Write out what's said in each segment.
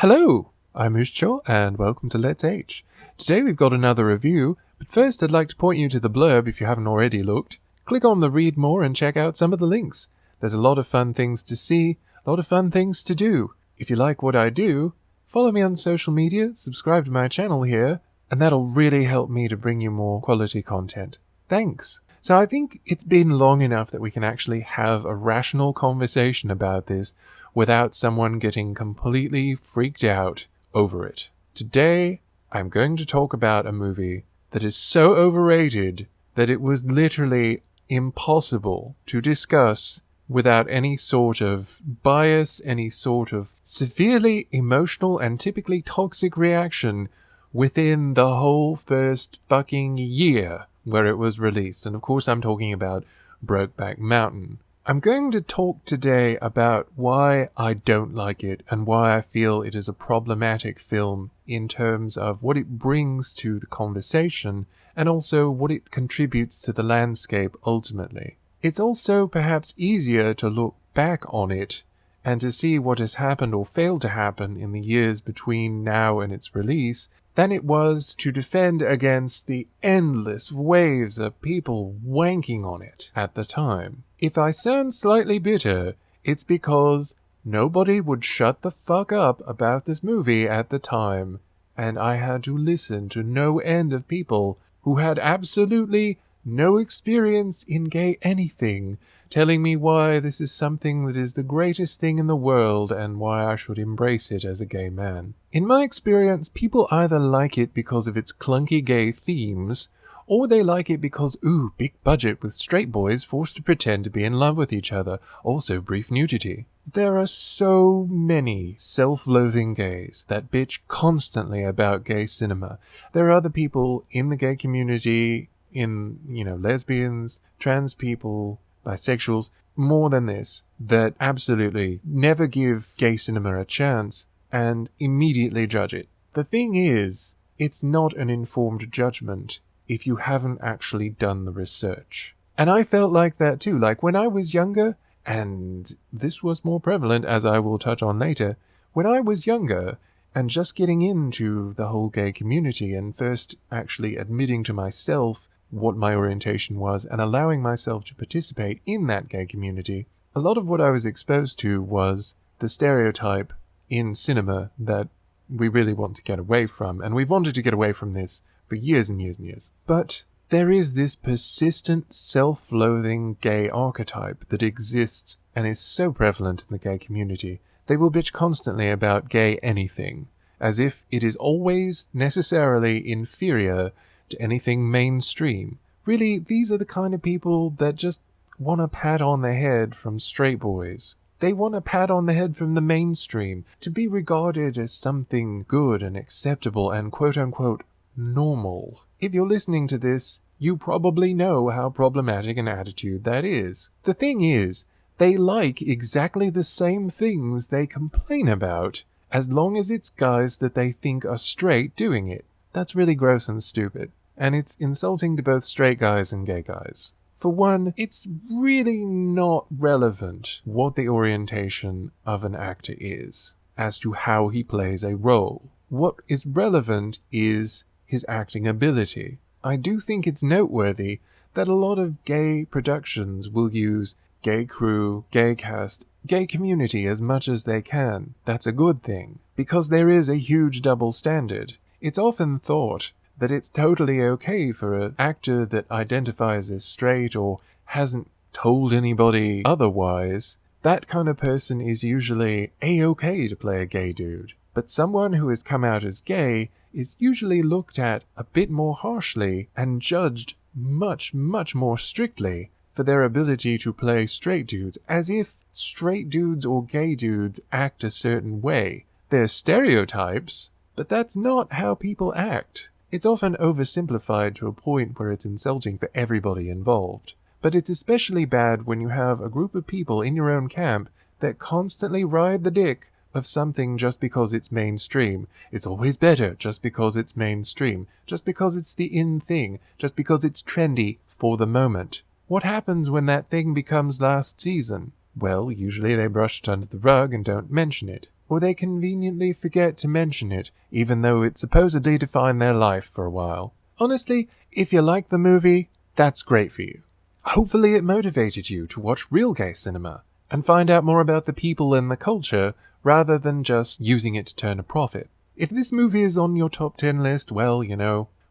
Hello, I'm Ushcho, and welcome to Let's H. Today we've got another review, but first I'd like to point you to the blurb if you haven't already looked. Click on the read more and check out some of the links. There's a lot of fun things to see, a lot of fun things to do. If you like what I do, follow me on social media, subscribe to my channel here, and that'll really help me to bring you more quality content. Thanks! So I think it's been long enough that we can actually have a rational conversation about this without someone getting completely freaked out over it. Today, I'm going to talk about a movie that is so overrated that it was literally impossible to discuss without any sort of bias, any sort of severely emotional and typically toxic reaction within the whole first fucking year where it was released. And of course I'm talking about Brokeback Mountain. I'm going to talk today about why I don't like it and why I feel it is a problematic film in terms of what it brings to the conversation and also what it contributes to the landscape ultimately. It's also perhaps easier to look back on it and to see what has happened or failed to happen in the years between now and its release than it was to defend against the endless waves of people wanking on it at the time. If I sound slightly bitter, it's because nobody would shut the fuck up about this movie at the time, and I had to listen to no end of people who had absolutely no experience in gay anything, telling me why this is something that is the greatest thing in the world and why I should embrace it as a gay man. In my experience, people either like it because of its clunky gay themes, or they like it because, ooh, big budget with straight boys forced to pretend to be in love with each other, also brief nudity. There are so many self-loathing gays that bitch constantly about gay cinema. There are other people in the gay community, in, lesbians, trans people, bisexuals, more than this, that absolutely never give gay cinema a chance and immediately judge it. The thing is, it's not an informed judgment if you haven't actually done the research. And I felt like that too. Like when I was younger, and this was more prevalent as I will touch on later, when I was younger and just getting into the whole gay community and first actually admitting to myself what my orientation was and allowing myself to participate in that gay community, a lot of what I was exposed to was the stereotype in cinema that we really want to get away from, and we've wanted to get away from this for years and years and years. But there is this persistent self-loathing gay archetype that exists and is so prevalent in the gay community. They will bitch constantly about gay anything, as if it is always necessarily inferior to anything mainstream. Really, these are the kind of people that just want a pat on the head from straight boys. They want a pat on the head from the mainstream, to be regarded as something good and acceptable and quote-unquote normal. If you're listening to this, you probably know how problematic an attitude that is. The thing is, they like exactly the same things they complain about, as long as it's guys that they think are straight doing it. That's really gross and stupid, and it's insulting to both straight guys and gay guys. For one, it's really not relevant what the orientation of an actor is, as to how he plays a role. What is relevant is his acting ability. I do think it's noteworthy that a lot of gay productions will use gay crew, gay cast, gay community as much as they can. That's a good thing, because there is a huge double standard. It's often thought that it's totally okay for an actor that identifies as straight or hasn't told anybody otherwise. That kind of person is usually a-okay to play a gay dude. But someone who has come out as gay is usually looked at a bit more harshly and judged much, much more strictly for their ability to play straight dudes, as if straight dudes or gay dudes act a certain way. They're stereotypes, but that's not how people act. It's often oversimplified to a point where it's insulting for everybody involved. But it's especially bad when you have a group of people in your own camp that constantly ride the dick of something just because it's mainstream. It's always better just because it's mainstream, just because it's the in thing, just because it's trendy for the moment. What happens when that thing becomes last season? Well, usually they brush it under the rug and don't mention it. or they conveniently forget to mention it, even though it supposedly defined their life for a while. Honestly, if you like the movie, that's great for you. Hopefully it motivated you to watch real gay cinema and find out more about the people and the culture rather than just using it to turn a profit. If this movie is on your top 10 list, well,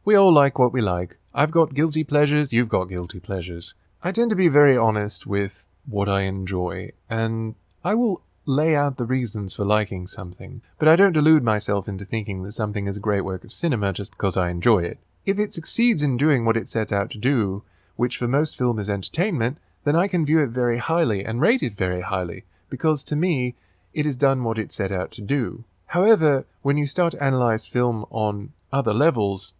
we all like what we like. I've got guilty pleasures, you've got guilty pleasures. I tend to be very honest with what I enjoy, and I will lay out the reasons for liking something, but I don't delude myself into thinking that something is a great work of cinema just because I enjoy it. If it succeeds in doing what it sets out to do, which for most film is entertainment, then I can view it very highly and rate it very highly, because to me, it has done what it set out to do. However, when you start to analyze film on other levels,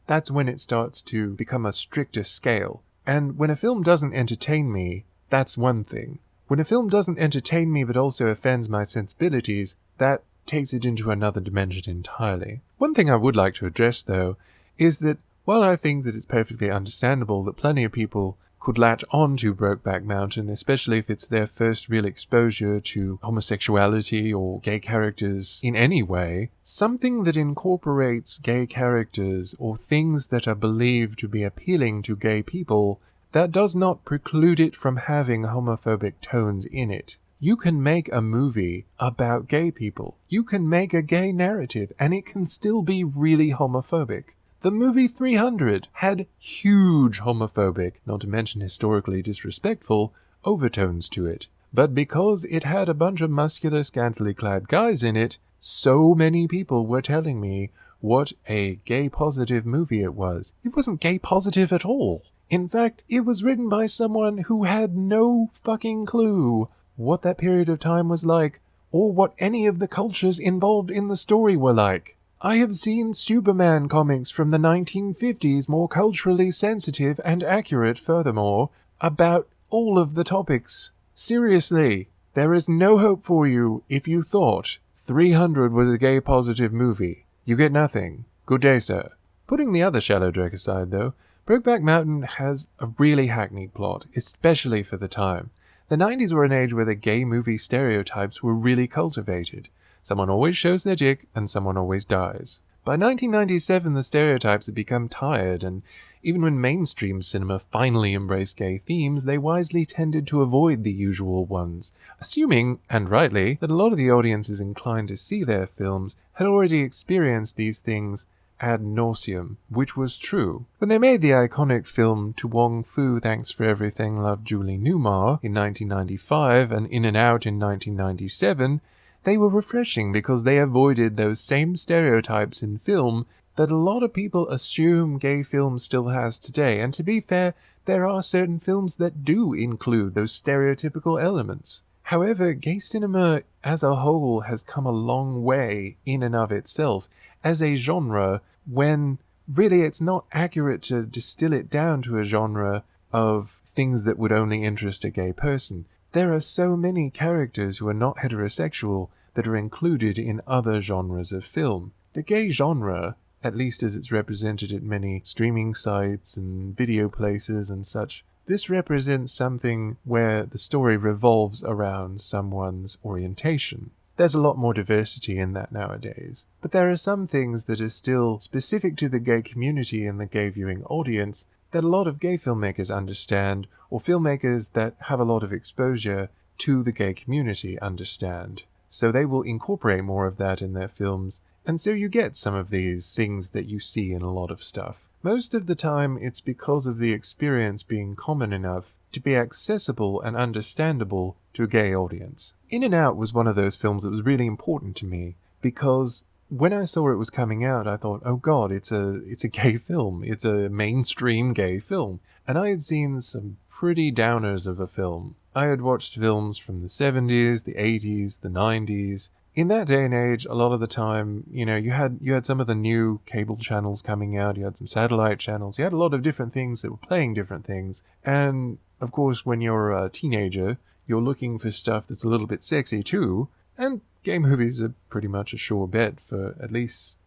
that's when it starts to become a stricter scale. And when a film doesn't entertain me, that's one thing. When a film doesn't entertain me but also offends my sensibilities, that takes it into another dimension entirely. One thing I would like to address, though, is that while I think that it's perfectly understandable that plenty of people could latch on to Brokeback Mountain, especially if it's their first real exposure to homosexuality or gay characters in any way, something that incorporates gay characters or things that are believed to be appealing to gay people, that does not preclude it from having homophobic tones in it. You can make a movie about gay people. You can make a gay narrative, and it can still be really homophobic. The movie 300 had huge homophobic, not to mention historically disrespectful, overtones to it. But because it had a bunch of muscular, scantily clad guys in it, so many people were telling me what a gay-positive movie it was. It wasn't gay-positive at all. In fact, it was written by someone who had no fucking clue what that period of time was like, or what any of the cultures involved in the story were like. I have seen Superman comics from the 1950s more culturally sensitive and accurate, furthermore, about all of the topics. Seriously, there is no hope for you if you thought 300 was a gay-positive movie. You get nothing. Good day, sir. Putting the other shallow dreck aside, though, Brokeback Mountain has a really hackneyed plot, especially for the time. The 90s were an age where the gay movie stereotypes were really cultivated. Someone always shows their dick, and someone always dies. By 1997, the stereotypes had become tired, and even when mainstream cinema finally embraced gay themes, they wisely tended to avoid the usual ones, assuming, and rightly, that a lot of the audiences inclined to see their films had already experienced these things ad nauseum, which was true. When they made the iconic film To Wong Foo, Thanks for Everything, Love Julie Newmar in 1995 and In and Out in 1997, they were refreshing because they avoided those same stereotypes in film that a lot of people assume gay film still has today. And to be fair, there are certain films that do include those stereotypical elements. However, gay cinema as a whole has come a long way in and of itself as a genre, when really it's not accurate to distill it down to a genre of things that would only interest a gay person. There are so many characters who are not heterosexual that are included in other genres of film. The gay genre, at least as it's represented at many streaming sites and video places and such, this represents something where the story revolves around someone's orientation. There's a lot more diversity in that nowadays, but there are some things that are still specific to the gay community and the gay viewing audience that a lot of gay filmmakers understand, or filmmakers that have a lot of exposure to the gay community understand. So they will incorporate more of that in their films, and so you get some of these things that you see in a lot of stuff. Most of the time, it's because of the experience being common enough to be accessible and understandable to a gay audience. In and Out was one of those films that was really important to me, because when I saw it was coming out, I thought, oh god, it's a gay film. It's a mainstream gay film. And I had seen some pretty downers of a film. I had watched films from the 70s, the 80s, the 90s. In that day and age, a lot of the time, you had some of the new cable channels coming out, you had some satellite channels, you had a lot of different things that were playing different things. And, of course, when you're a teenager, you're looking for stuff that's a little bit sexy too, and gay movies are pretty much a sure bet for at least,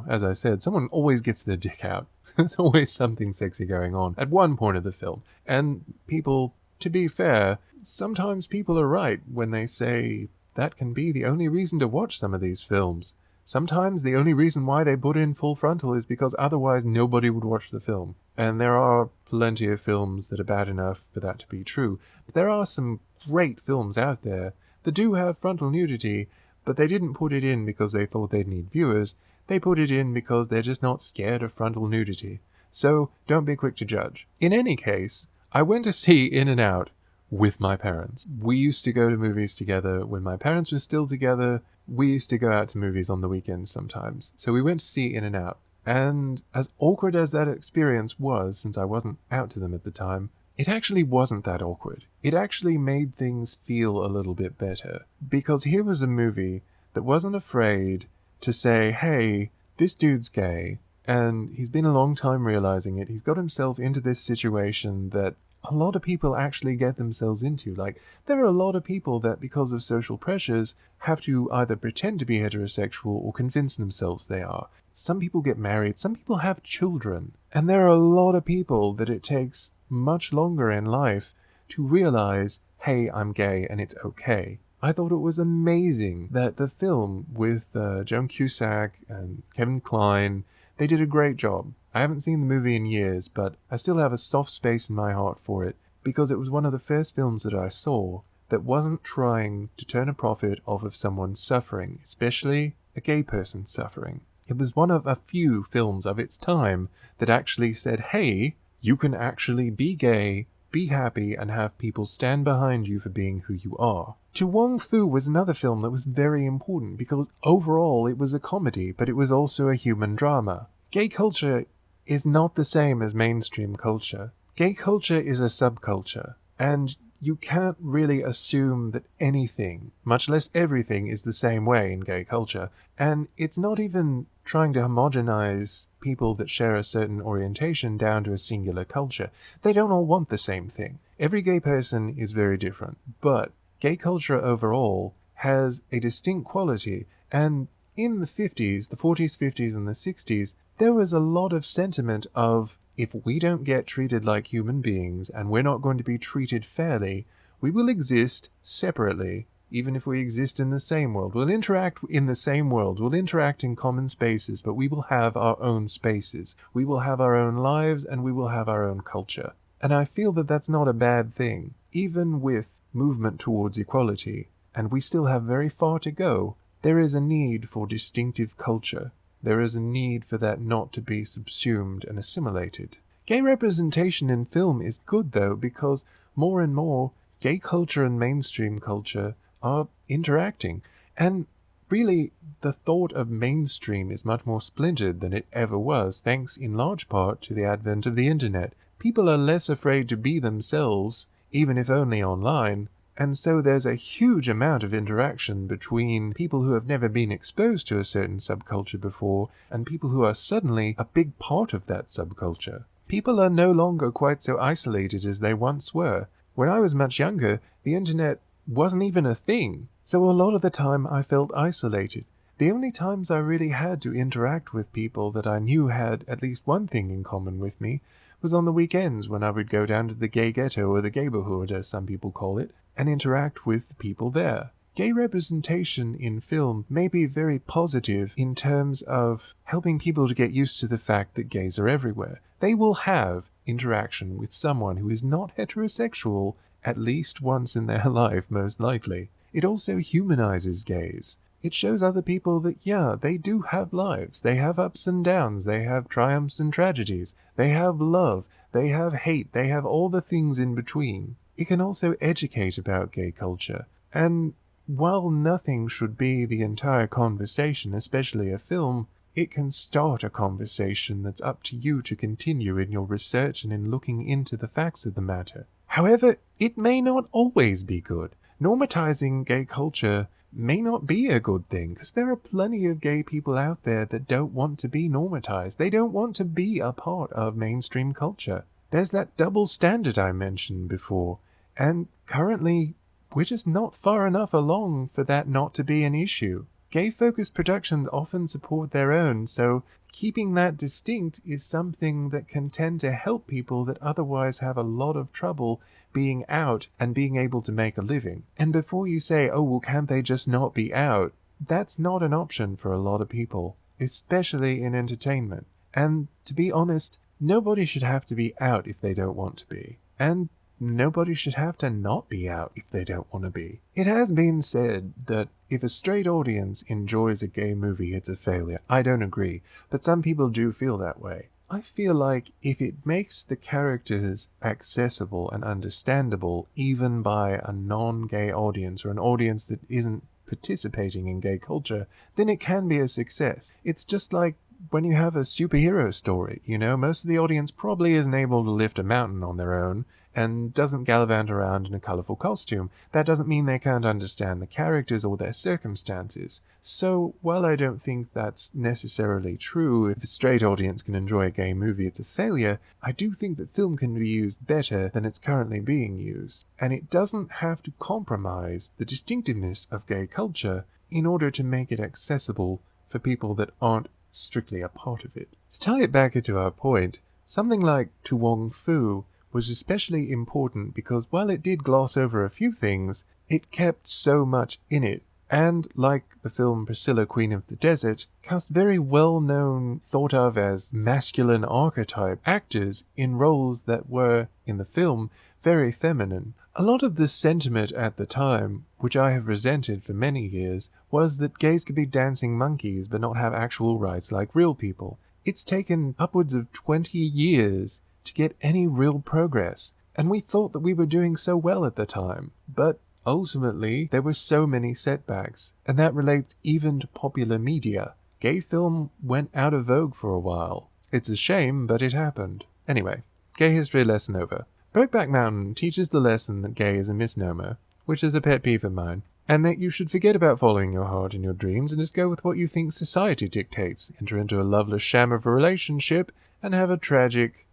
as I said, someone always gets their dick out. There's always something sexy going on at one point of the film. And people, to be fair, sometimes people are right when they say that can be the only reason to watch some of these films. Sometimes the only reason why they put in full frontal is because otherwise nobody would watch the film. And there are plenty of films that are bad enough for that to be true. But there are some great films out there that do have frontal nudity, but they didn't put it in because they thought they'd need viewers. They put it in because they're just not scared of frontal nudity. So don't be quick to judge. In any case, I went to see In and Out with my parents. We used to go to movies together when my parents were still together. We used to go out to movies on the weekends sometimes. So we went to see In and Out. And as awkward as that experience was, since I wasn't out to them at the time, it actually wasn't that awkward. It actually made things feel a little bit better. Because here was a movie that wasn't afraid to say, hey, this dude's gay, and he's been a long time realizing it. He's got himself into this situation that a lot of people actually get themselves into. Like, there are a lot of people that, because of social pressures, have to either pretend to be heterosexual or convince themselves they are. Some people get married, some people have children, and there are a lot of people that it takes much longer in life to realize, hey, I'm gay and it's okay. I thought it was amazing that the film with Joan Cusack and Kevin Kline, they did a great job. I haven't seen the movie in years, but I still have a soft space in my heart for it because it was one of the first films that I saw that wasn't trying to turn a profit off of someone suffering, especially a gay person suffering. It was one of a few films of its time that actually said, hey, you can actually be gay, be happy, and have people stand behind you for being who you are. To Wong Fu was another film that was very important because overall it was a comedy, but it was also a human drama. Gay culture is not the same as mainstream culture. Gay culture is a subculture, and you can't really assume that anything, much less everything, is the same way in gay culture. And it's not even trying to homogenize people that share a certain orientation down to a singular culture. They don't all want the same thing. Every gay person is very different, but gay culture overall has a distinct quality, and in the 50s, the 40s, 50s, and the 60s, there was a lot of sentiment of, if we don't get treated like human beings and we're not going to be treated fairly, we will exist separately, even if we exist in the same world. We'll interact in the same world, we'll interact in common spaces, but we will have our own spaces. We will have our own lives, and we will have our own culture. And I feel that that's not a bad thing, even with movement towards equality, and we still have very far to go. There is a need for distinctive culture. There is a need for that not to be subsumed and assimilated. Gay representation in film is good, though, because more and more gay culture and mainstream culture are interacting. And really, the thought of mainstream is much more splintered than it ever was, thanks in large part to the advent of the internet. People are less afraid to be themselves, even if only online, and so there's a huge amount of interaction between people who have never been exposed to a certain subculture before and people who are suddenly a big part of that subculture. People are no longer quite so isolated as they once were. When I was much younger, the internet wasn't even a thing, so a lot of the time I felt isolated. The only times I really had to interact with people that I knew had at least one thing in common with me was on the weekends when I would go down to the gay ghetto, or the gayborhood as some people call it, and interact with the people there. Gay representation in film may be very positive in terms of helping people to get used to the fact that gays are everywhere. They will have interaction with someone who is not heterosexual at least once in their life, most likely. It also humanizes gays. It shows other people that, yeah, they do have lives. They have ups and downs. They have triumphs and tragedies. They have love. They have hate. They have all the things in between. It can also educate about gay culture. And while nothing should be the entire conversation, especially a film, it can start a conversation that's up to you to continue in your research and in looking into the facts of the matter. However, it may not always be good. Normatizing gay culture may not be a good thing, because there are plenty of gay people out there that don't want to be normatized. They don't want to be a part of mainstream culture. There's that double standard I mentioned before, and currently we're just not far enough along for that not to be an issue. Gay-focused productions often support their own, so keeping that distinct is something that can tend to help people that otherwise have a lot of trouble being out and being able to make a living. And before you say, oh, well, can't they just not be out? That's not an option for a lot of people, especially in entertainment. And to be honest, nobody should have to be out if they don't want to be. And nobody should have to not be out if they don't want to be. It has been said that if a straight audience enjoys a gay movie, it's a failure. I don't agree, but some people do feel that way. I feel like if it makes the characters accessible and understandable even by a non-gay audience or an audience that isn't participating in gay culture, then it can be a success. It's just like when you have a superhero story, most of the audience probably isn't able to lift a mountain on their own and doesn't gallivant around in a colourful costume. That doesn't mean they can't understand the characters or their circumstances. So, while I don't think that's necessarily true, if a straight audience can enjoy a gay movie, it's a failure, I do think that film can be used better than it's currently being used. And it doesn't have to compromise the distinctiveness of gay culture in order to make it accessible for people that aren't strictly a part of it. To tie it back into our point, something like To Wong Foo was especially important because while it did gloss over a few things, it kept so much in it, and, like the film Priscilla, Queen of the Desert, cast very well-known, thought of as masculine archetype actors in roles that were, in the film, very feminine. A lot of the sentiment at the time, which I have resented for many years, was that gays could be dancing monkeys but not have actual rights like real people. It's taken upwards of 20 years to get any real progress, and we thought that we were doing so well at the time. But ultimately, there were so many setbacks, and that relates even to popular media. Gay film went out of vogue for a while. It's a shame, but it happened. Anyway, gay history lesson over. Brokeback Mountain teaches the lesson that gay is a misnomer, which is a pet peeve of mine, and that you should forget about following your heart and your dreams and just go with what you think society dictates, enter into a loveless sham of a relationship, and have a tragic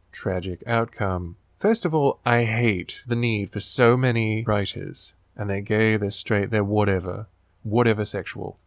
outcome. First of all, I hate the need for so many writers, and they're gay, they're straight, they're whatever sexual.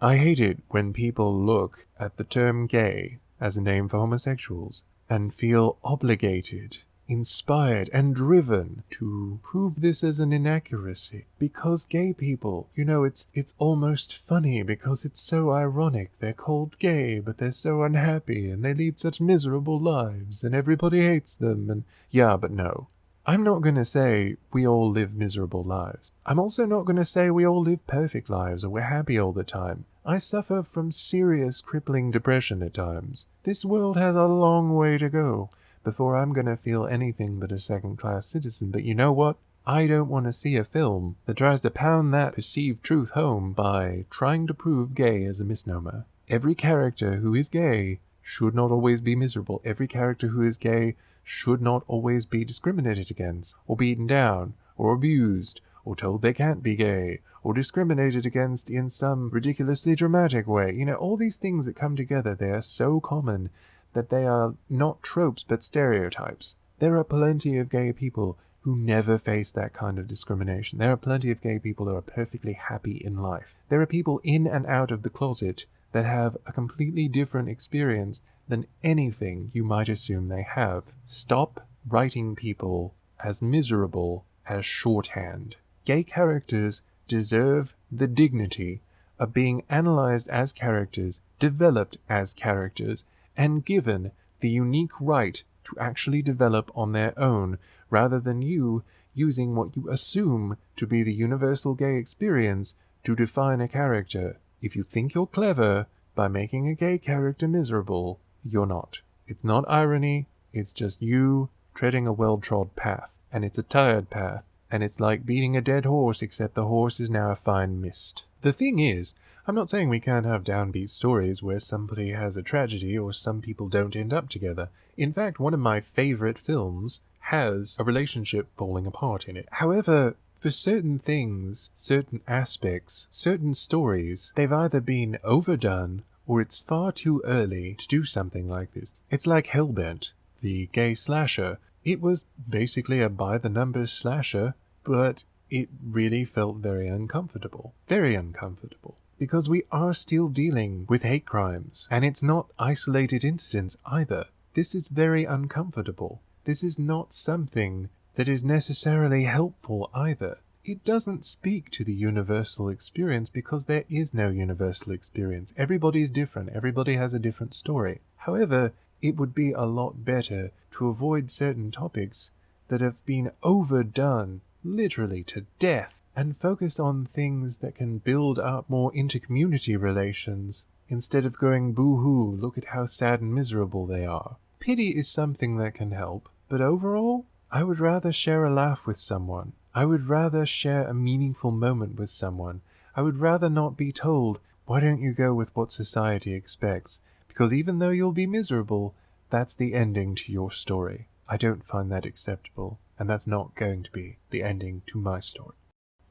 I hate it when people look at the term gay as a name for homosexuals and feel obligated, inspired, and driven to prove this as an inaccuracy. Because gay people, it's almost funny because it's so ironic. They're called gay, but they're so unhappy, and they lead such miserable lives, and everybody hates them, and yeah, but no. I'm not going to say we all live miserable lives. I'm also not going to say we all live perfect lives or we're happy all the time. I suffer from serious crippling depression at times. This world has a long way to go before I'm going to feel anything but a second-class citizen. But you know what? I don't want to see a film that tries to pound that perceived truth home by trying to prove gay as a misnomer. Every character who is gay should not always be miserable. Every character who is gay should not always be discriminated against, or beaten down, or abused, or told they can't be gay, or discriminated against in some ridiculously dramatic way. All these things that come together, they are so common that they are not tropes but stereotypes. There are plenty of gay people who never face that kind of discrimination. There are plenty of gay people who are perfectly happy in life. There are people in and out of the closet that have a completely different experience than anything you might assume they have. Stop writing people as miserable as shorthand. Gay characters deserve the dignity of being analyzed as characters, developed as characters, and given the unique right to actually develop on their own, rather than you using what you assume to be the universal gay experience to define a character. If you think you're clever by making a gay character miserable, you're not. It's not irony, it's just you treading a well-trod path, and it's a tired path, and it's like beating a dead horse, except the horse is now a fine mist. The thing is, I'm not saying we can't have downbeat stories where somebody has a tragedy or some people don't end up together. In fact, one of my favorite films has a relationship falling apart in it. However, for certain things, certain aspects, certain stories, they've either been overdone or it's far too early to do something like this. It's like Hellbent, the gay slasher. It was basically a by-the-numbers slasher, but it really felt very uncomfortable. Very uncomfortable. because we are still dealing with hate crimes, and it's not isolated incidents either. This is very uncomfortable. This is not something that is necessarily helpful either. It doesn't speak to the universal experience because there is no universal experience. Everybody is different. Everybody has a different story. However, it would be a lot better to avoid certain topics that have been overdone literally to death and focus on things that can build up more intercommunity relations instead of going boo-hoo, look at how sad and miserable they are. Pity is something that can help, but overall, I would rather share a laugh with someone. I would rather share a meaningful moment with someone. I would rather not be told, why don't you go with what society expects? Because even though you'll be miserable, that's the ending to your story. I don't find that acceptable, and that's not going to be the ending to my story.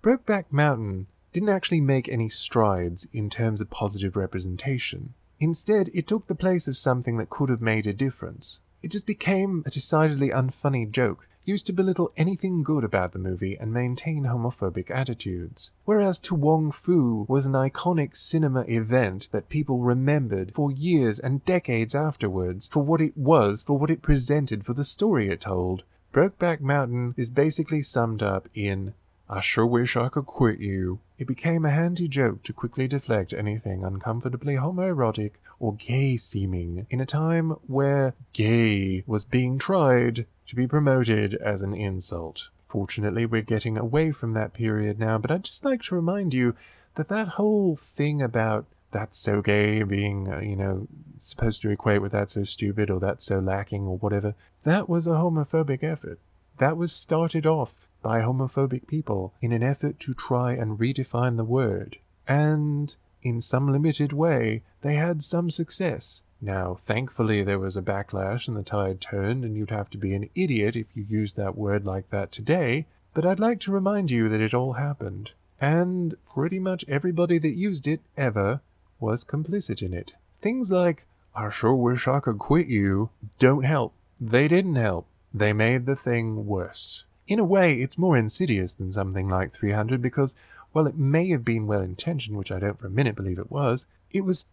Brokeback Mountain didn't actually make any strides in terms of positive representation. Instead, it took the place of something that could have made a difference. It just became a decidedly unfunny joke, used to belittle anything good about the movie and maintain homophobic attitudes. Whereas To Wong Foo was an iconic cinema event that people remembered for years and decades afterwards for what it was, for what it presented, for the story it told. Brokeback Mountain is basically summed up in, I sure wish I could quit you. It became a handy joke to quickly deflect anything uncomfortably homoerotic or gay-seeming in a time where gay was being tried to be promoted as an insult. Fortunately, we're getting away from that period now, but I'd just like to remind you that that whole thing about that's so gay being, supposed to equate with that's so stupid or that's so lacking or whatever, that was a homophobic effort. That was started off by homophobic people in an effort to try and redefine the word. And in some limited way, they had some success. Now, thankfully, there was a backlash and the tide turned, and you'd have to be an idiot if you used that word like that today, but I'd like to remind you that it all happened. And pretty much everybody that used it ever was complicit in it. Things like, I sure wish I could quit you, don't help. They didn't help. They made the thing worse. In a way, it's more insidious than something like 300 because, while it may have been well-intentioned, which I don't for a minute believe it was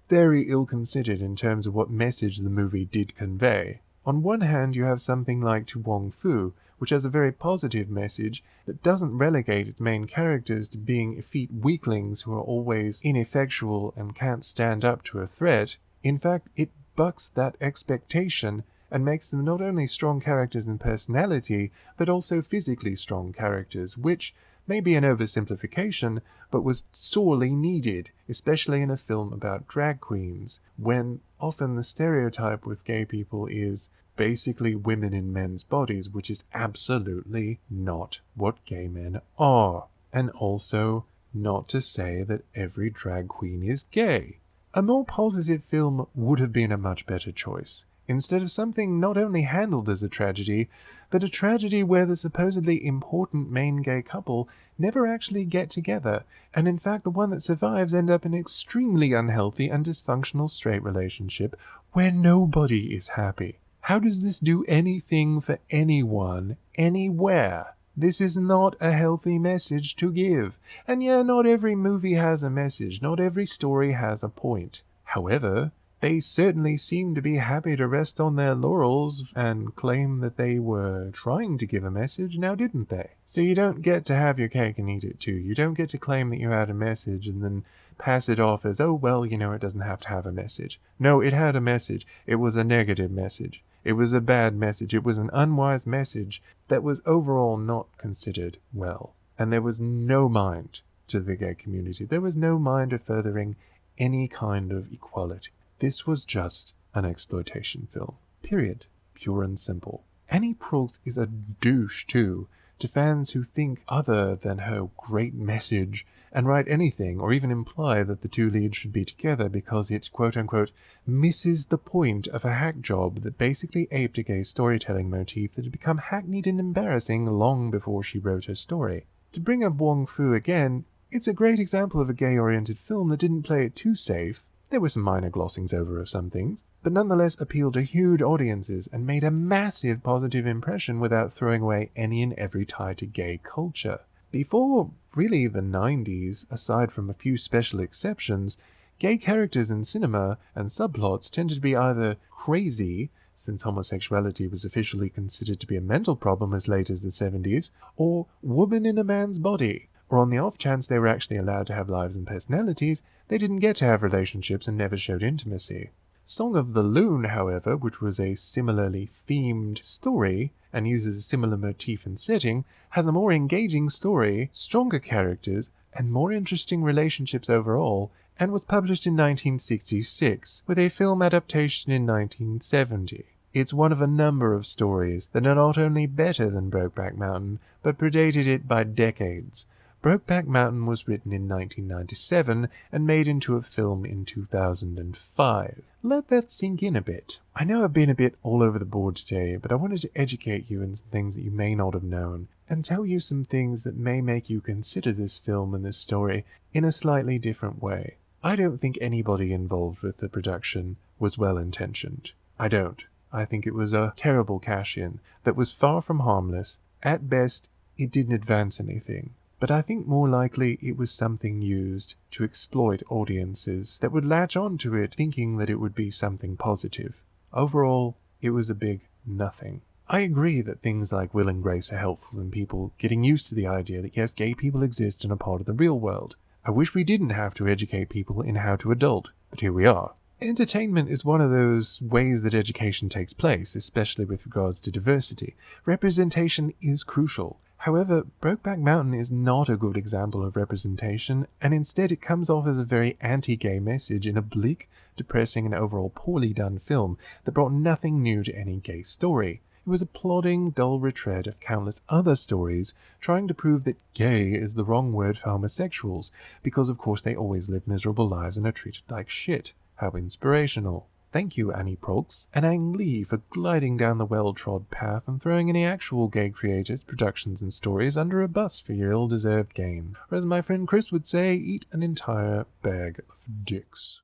very ill-considered in terms of what message the movie did convey. On one hand, you have something like To Wong Foo, which has a very positive message that doesn't relegate its main characters to being effete weaklings who are always ineffectual and can't stand up to a threat. In fact, it bucks that expectation and makes them not only strong characters in personality, but also physically strong characters, which may be an oversimplification, but was sorely needed, especially in a film about drag queens, when often the stereotype with gay people is basically women in men's bodies, which is absolutely not what gay men are. And also, not to say that every drag queen is gay. A more positive film would have been a much better choice. Instead of something not only handled as a tragedy, but a tragedy where the supposedly important main gay couple never actually get together, and in fact the one that survives end up in an extremely unhealthy and dysfunctional straight relationship where nobody is happy. How does this do anything for anyone, anywhere? This is not a healthy message to give. And yeah, not every movie has a message, not every story has a point. However, they certainly seem to be happy to rest on their laurels and claim that they were trying to give a message, now didn't they? So you don't get to have your cake and eat it too. You don't get to claim that you had a message and then pass it off as, oh, well, it doesn't have to have a message. No, it had a message. It was a negative message. It was a bad message. It was an unwise message that was overall not considered well. And there was no mind to the gay community. There was no mind of furthering any kind of equality. This was just an exploitation film. Period. Pure and simple. Annie Proulx is a douche, too, to fans who think other than her great message and write anything or even imply that the two leads should be together because it, quote-unquote, misses the point of a hack job that basically aped a gay storytelling motif that had become hackneyed and embarrassing long before she wrote her story. To bring up Wong Foo again, it's a great example of a gay-oriented film that didn't play it too safe. There were some minor glossings over of some things, but nonetheless appealed to huge audiences and made a massive positive impression without throwing away any and every tie to gay culture. Before really the 90s, aside from a few special exceptions, gay characters in cinema and subplots tended to be either crazy, since homosexuality was officially considered to be a mental problem as late as the 70s, or woman in a man's body, or on the off chance they were actually allowed to have lives and personalities, they didn't get to have relationships and never showed intimacy. Song of the Loon, however, which was a similarly themed story and uses a similar motif and setting, has a more engaging story, stronger characters, and more interesting relationships overall, and was published in 1966, with a film adaptation in 1970. It's one of a number of stories that are not only better than Brokeback Mountain, but predated it by decades. Brokeback Mountain was written in 1997 and made into a film in 2005. Let that sink in a bit. I know I've been a bit all over the board today, but I wanted to educate you in some things that you may not have known, and tell you some things that may make you consider this film and this story in a slightly different way. I don't think anybody involved with the production was well-intentioned. I don't. I think it was a terrible cash-in that was far from harmless. At best, it didn't advance anything. But I think more likely it was something used to exploit audiences that would latch on to it thinking that it would be something positive. Overall, it was a big nothing. I agree that things like Will and Grace are helpful in people getting used to the idea that yes, gay people exist and are part of the real world. I wish we didn't have to educate people in how to adult, but here we are. Entertainment is one of those ways that education takes place, especially with regards to diversity. Representation is crucial. However, Brokeback Mountain is not a good example of representation, and instead it comes off as a very anti-gay message in a bleak, depressing, and overall poorly done film that brought nothing new to any gay story. It was a plodding, dull retread of countless other stories trying to prove that gay is the wrong word for homosexuals, because of course they always live miserable lives and are treated like shit. How inspirational. Thank you, Annie Proulx and Ang Lee, for gliding down the well-trod path and throwing any actual gay creators, productions, and stories under a bus for your ill-deserved gain. Or as my friend Chris would say, eat an entire bag of dicks.